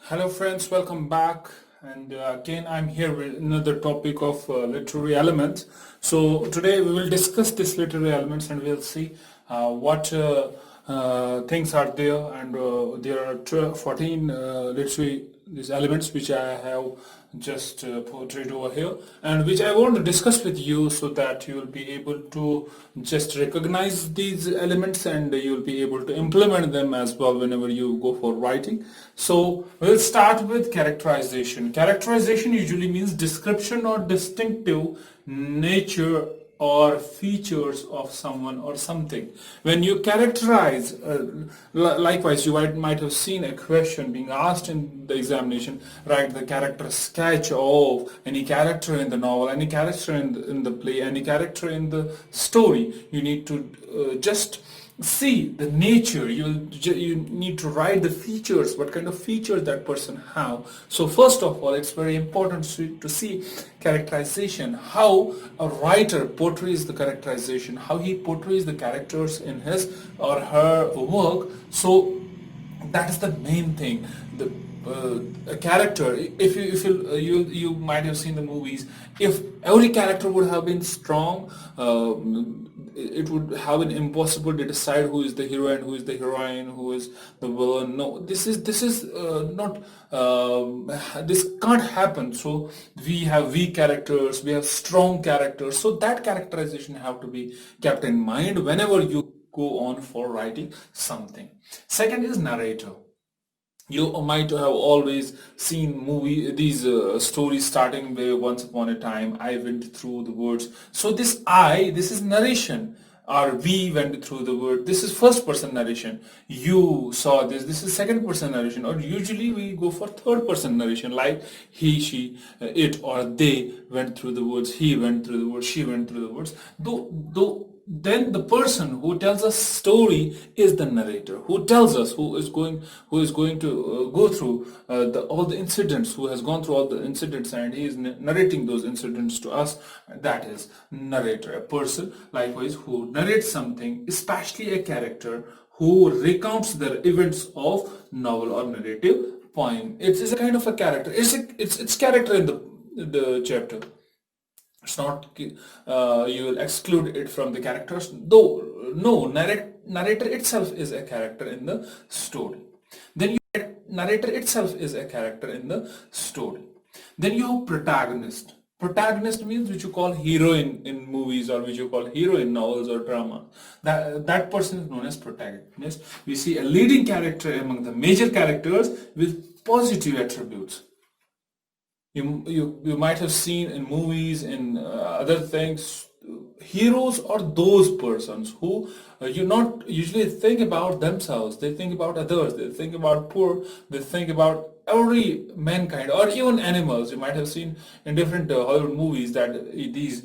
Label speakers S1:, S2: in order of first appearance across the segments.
S1: Hello friends, welcome back, and again I'm here with another topic of literary elements. So today we will discuss these literary elements and we'll see what things are there, and there are 14 literary these elements which I have just portrayed over here, and which I want to discuss with you so that you will be able to just recognize these elements and you will be able to implement them as well whenever you go for writing. So we'll start with characterization. Characterization usually means description or distinctive nature or features of someone or something. When you characterize, likewise you might have seen a question being asked in the examination, write the character sketch of any character in the novel, any character in the play, any character in the story. You need to just see the nature. You need to write the features, what kind of features that person have. So first of all, it's very important to see characterization, how a writer portrays the characterization, how he portrays the characters in his or her work. So that is the main thing. The a character, if you might have seen the movies, if every character would have been strong, it would have been impossible to decide who is the hero and who is the heroine, who is the villain. No, this is not this can't happen. So we have weak characters, we have strong characters, so that characterization have to be kept in mind whenever you go on for writing something. Second is narrator. You might have always seen these stories starting with once upon a time I went through the woods. So this is narration, or we went through the word. This is first person narration. You saw this is second person narration, or usually we go for third person narration, like he, she, it, or they went through the woods, he went through the woods, she went through the woods. Though then the person who tells us story is the narrator, who tells us, who is going to go through all the incidents, who has gone through all the incidents, and he is narrating those incidents to us. That is narrator, a person likewise who narrates something, especially a character who recounts the events of novel or narrative poem. It is a kind of a character. It's character in the chapter. It's not you will exclude it from the characters, though no, narrator itself is a character in the story. Then narrator itself is a character in the story. Then you have protagonist. Protagonist means which you call heroine in movies, or which you call hero in novels or drama. That person is known as protagonist. We see a leading character among the major characters with positive attributes. You might have seen in movies, in other things, heroes are those persons who you not usually think about themselves. They think about others, they think about poor, they think about every mankind, or even animals. You might have seen in different Hollywood movies that these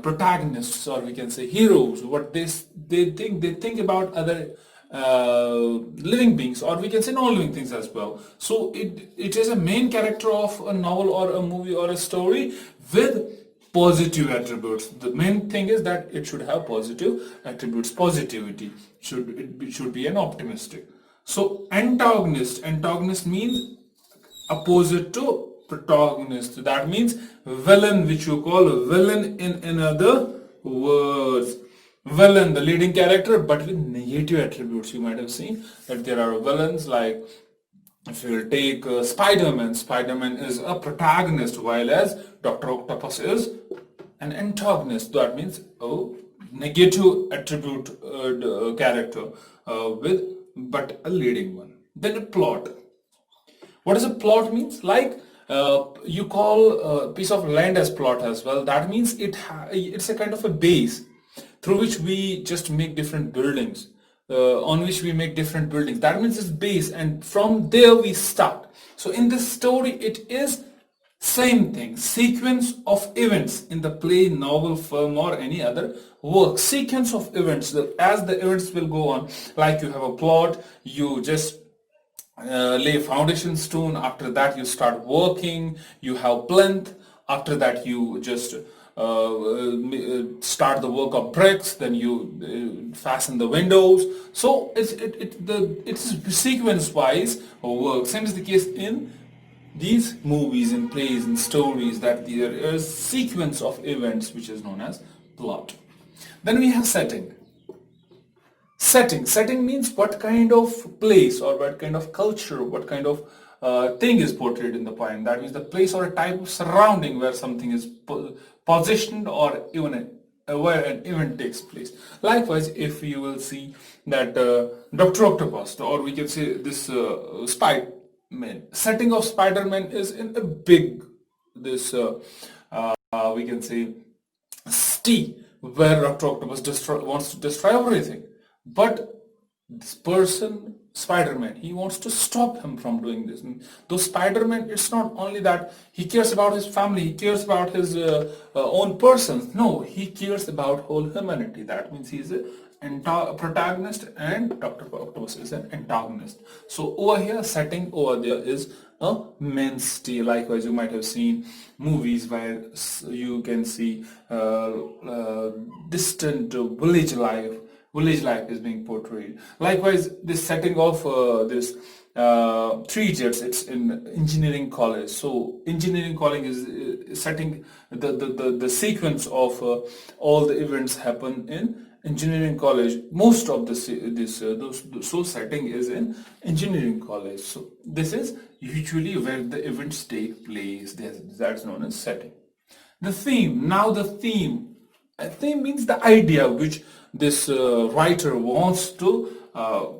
S1: protagonists, or we can say heroes, what they think about other living beings, or we can say non-living things as well. So it is a main character of a novel or a movie or a story with positive attributes. The main thing is that it should have positive attributes. Positivity should be an optimistic. So antagonist means opposite to protagonist. That means villain, which you call a villain in another words. Villain, the leading character, but with negative attributes. You might have seen that there are villains, like if you will take Spider-Man. Spider-Man is a protagonist, while as Dr. Octopus is an antagonist. That means negative attribute character with but a leading one. Then a plot. What does a plot means? Like you call a piece of land as plot as well. That means it's a kind of a base through which we just make different buildings, on which we make different buildings. That means it's base, and from there we start. So in this story, it is same thing, sequence of events in the play, novel, film, or any other work. Sequence of events, as the events will go on. Like you have a plot, you just lay foundation stone. After that you start working, you have plinth. After that you just start the work of bricks, then you fasten the windows. So it's sequence wise work. Same is the case in these movies and plays and stories, that there is sequence of events which is known as plot. Then we have setting. Setting means what kind of place or what kind of culture, what kind of thing is portrayed in the poem. That means the place or a type of surrounding where something is positioned, or even where an event takes place. Likewise, if you will see that Dr. Octopus, or we can say this Spider-Man, setting of Spider-Man is in a big, this we can say city where Dr. Octopus wants to destroy everything. But this person, Spider-Man, he wants to stop him from doing this. Though Spider-Man, it's not only that he cares about his family, he cares about his own persons. No, he cares about whole humanity. That means he is a protagonist and Dr. Octopus is an antagonist. So over here, setting over there is a main city. Likewise, you might have seen movies where you can see distant village life. Village life is being portrayed. Likewise, this setting of this Three Idiots, it's in engineering college. So engineering college is setting the sequence of all the events happen in engineering college. Most of so setting is in engineering college. So this is usually where the events take place. That's known as setting. The theme. Now the theme. A theme means the idea which this writer wants to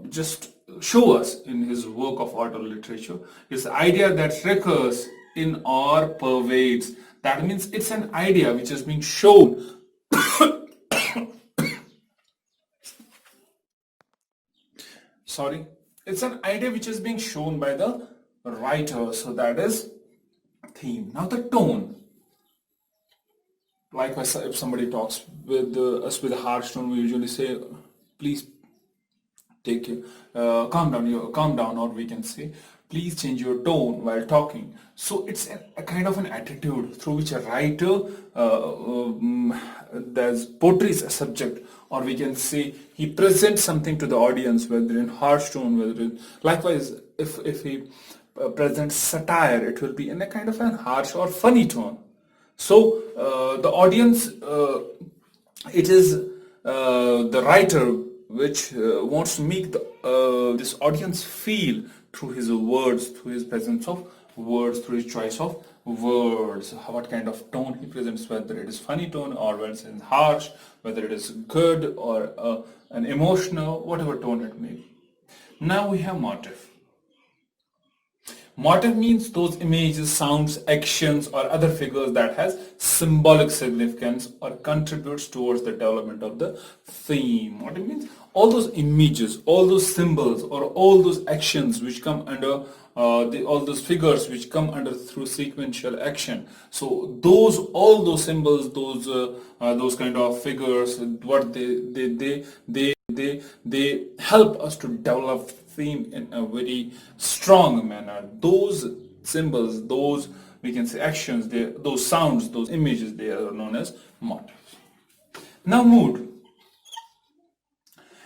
S1: just show us in his work of art or literature. It's the idea that recurs in or pervades. That means it's an idea which is being shown. Sorry. It's an idea which is being shown by the writer. So that is theme. Now the tone. Likewise, if somebody talks with us with a harsh tone, we usually say, please calm down, or we can say, please change your tone while talking. So it's a kind of an attitude through which a writer portrays a subject, or we can say he presents something to the audience, whether in harsh tone, likewise, if he presents satire, it will be in a kind of an harsh or funny tone. So the audience, it is the writer which wants to make this audience feel through his words, through his presence of words, through his choice of words, what kind of tone he presents, whether it is funny tone or whether it is harsh, whether it is good or an emotional, whatever tone it may be. Now we have motive. Motive means those images, sounds, actions or other figures that has symbolic significance or contributes towards the development of the theme. Motive means all those images, all those symbols or all those actions which come under all those figures which come under through sequential action. So all those symbols, those kind of figures, what they help us to develop theme in a very strong manner. Those symbols, those we can say actions, those sounds, those images, they are known as motives. Now mood.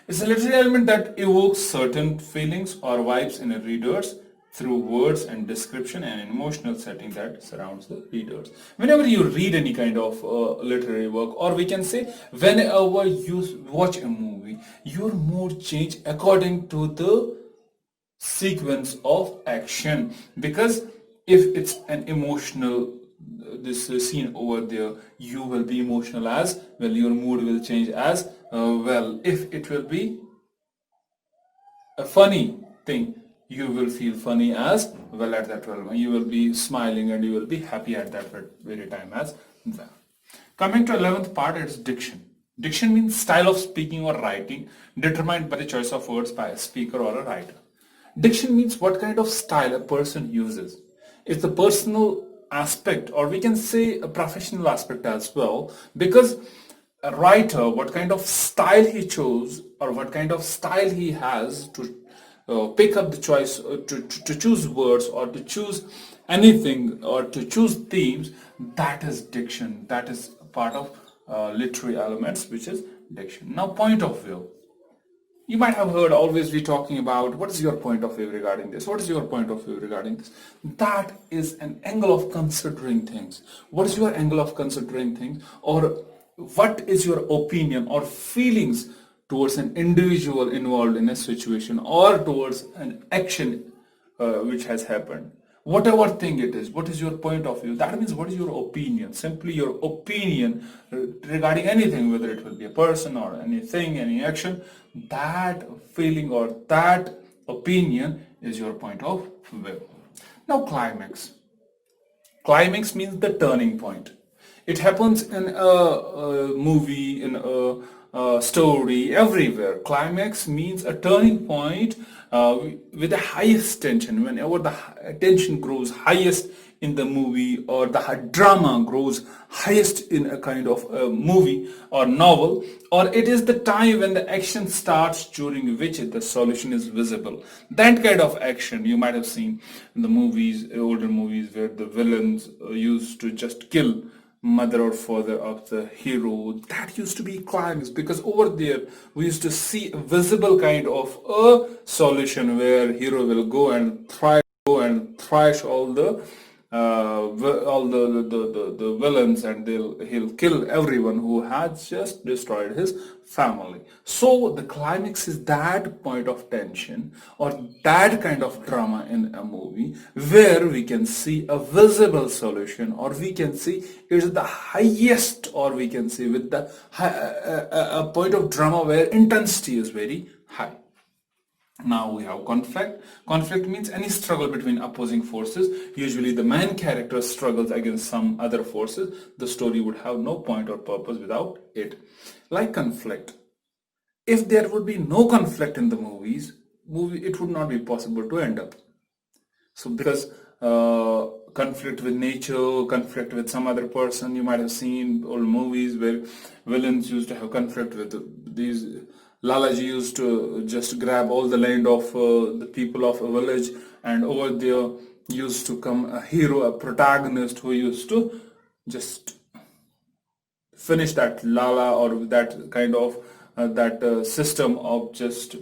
S1: It's a literary element that evokes certain feelings or vibes in a readers through words and description and an emotional setting that surrounds the readers. Whenever you read any kind of literary work, or we can say whenever you watch a movie, your mood change according to the sequence of action. Because if it's an emotional this scene over there, you will be emotional as well, your mood will change as well. If it will be a funny thing, you will feel funny as well at that time. You will be smiling and you will be happy at that very time as well. Coming to 11th part, it's diction. Diction means style of speaking or writing determined by the choice of words by a speaker or a writer. Diction means what kind of style a person uses. It's the personal aspect, or we can say a professional aspect as well, because a writer, what kind of style he chose or what kind of style he has to pick up the choice to choose words or to choose anything or to choose themes, that is diction. That is part of literary elements, which is diction. Now, point of view. You might have heard always be talking about what is your point of view regarding this? What is your point of view regarding this? That is an angle of considering things. What is your angle of considering things? Or what is your opinion or feelings towards an individual involved in a situation or towards an action which has happened? Whatever thing it is, what is your point of view? That means what is your opinion? Simply your opinion regarding anything, whether it will be a person or anything, any action. That feeling or that opinion is your point of view. Now, climax. Climax means the turning point. It happens in a movie, in a story, everywhere. Climax means a turning point with the highest tension. Whenever the tension grows highest in the movie, or the drama grows highest in a kind of a movie or novel, or it is the time when the action starts during which the solution is visible. That kind of action you might have seen in the movies, older movies, where the villains used to just kill mother or father of the hero. That used to be climax, because over there we used to see a visible kind of a solution where hero will go and thrash all the villains, and he'll kill everyone who has just destroyed his family. So the climax is that point of tension or that kind of drama in a movie where we can see a visible solution, or we can see it is the highest, or we can see with the a point of drama where intensity is very high. Now we have conflict. Conflict means any struggle between opposing forces. Usually the main character struggles against some other forces. The story would have no point or purpose without it. Like conflict. If there would be no conflict in the movie, it would not be possible to end up. So because conflict with nature, conflict with some other person, you might have seen old movies where villains used to have conflict with these. Lalaji used to just grab all the land of the people of a village, and over there used to come a hero, a protagonist, who used to just finish that Lala, or that kind of system of just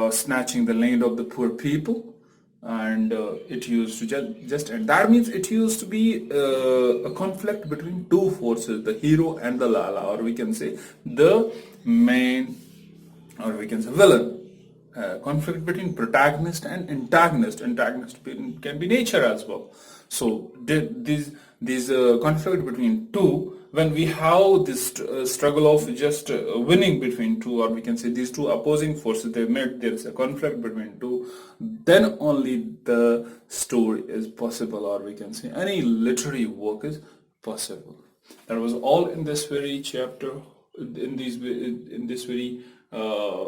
S1: snatching the land of the poor people. And it used to just end. That means it used to be a conflict between two forces, the hero and the Lala, or we can say the main, or we can say villain. Conflict between protagonist and antagonist. Antagonist can be nature as well. So these conflict between two, when we have this struggle of just winning between two, or we can say these two opposing forces, they met, there is a conflict between two, then only the story is possible, or we can say any literary work is possible. That was all in this very chapter, in this very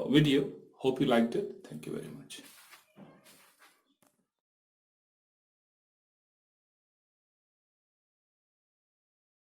S1: video. Hope you liked it. Thank you very much.